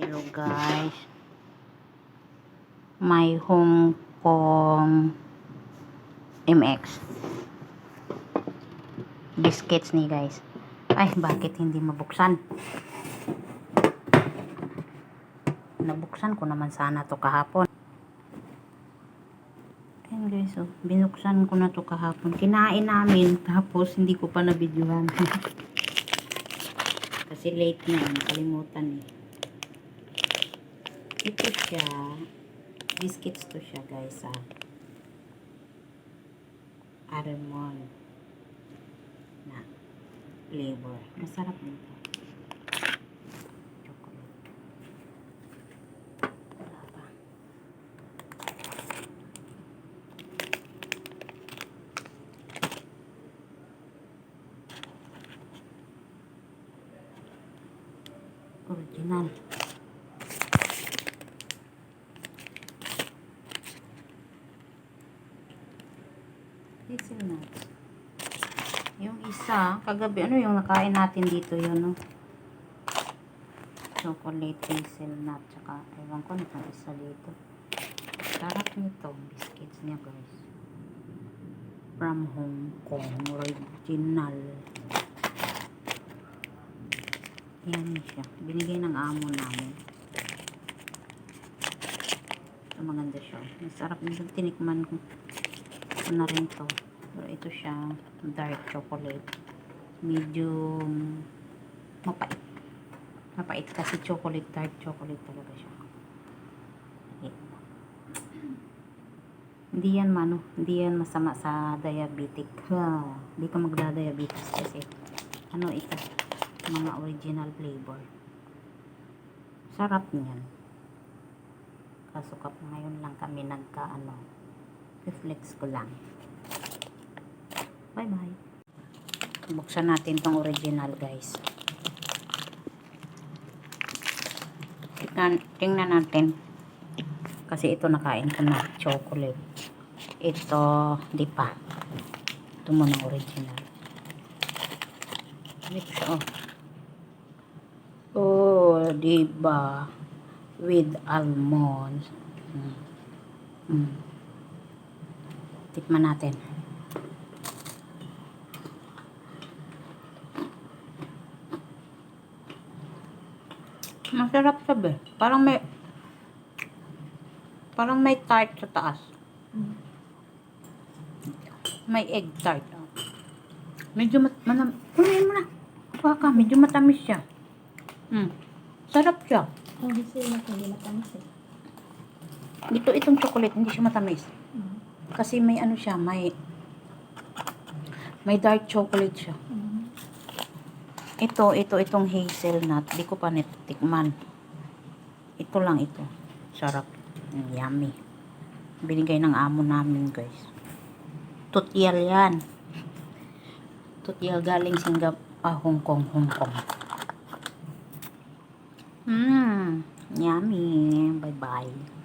Hello guys, may Hong Kong MX biscuits ni guys. Ay, bakit hindi mabuksan? Nabuksan ko naman sana to kahapon. Ayan guys, oh, binuksan ko na to kahapon. Kinain namin, tapos hindi ko pa na-videohan. Kasi late na, nakalimutan eh. Ito siya, biscuits to siya guys, almond na flavor. Masarap nito. Chocolate. Wala pa. Original. Hazelnuts. Yung isa, kagabi, ano yung nakain natin dito yun, no? Chocolate hazelnut, tsaka, ewan ko, naka-isa dito. Sarap nito, biscuits niya, guys. From Hong Kong, original. Yan siya. Binigay ng amo namin. So, maganda siya. Masarap nito, tinikman ko. Na rin to. Pero ito siya dark chocolate, medium mapait kasi chocolate, dark chocolate talaga siya. Hindi yan masama sa diabetic. Hindi ka magda-diabetes kasi ano ito, mga original flavor. Sarap niyan. Kaso ngayon lang kami reflex ko lang. Bye bye. Buksan natin tong original guys. Tingnan natin. Kasi ito nakain ko na chocolate. Ito di pa. Ito muna original. Ito siya oh. Oh, diba? With almonds. Tikman natin. Masarap siya be. Parang may tart sa taas. May egg tart. Medyo kunin mo na. Baka medyo matamis siya. Sarap siya. Hindi siya hindi matamis eh. Itong chocolate hindi siya matamis. Kasi may ano siya, may dark chocolate siya. Itong hazelnut, di ko pa natikman. Ito lang ito. Sarap. Yummy. Binigay ng amo namin, guys. Tutyal yan. Tutyal galing Hong Kong. Yummy. Bye-bye.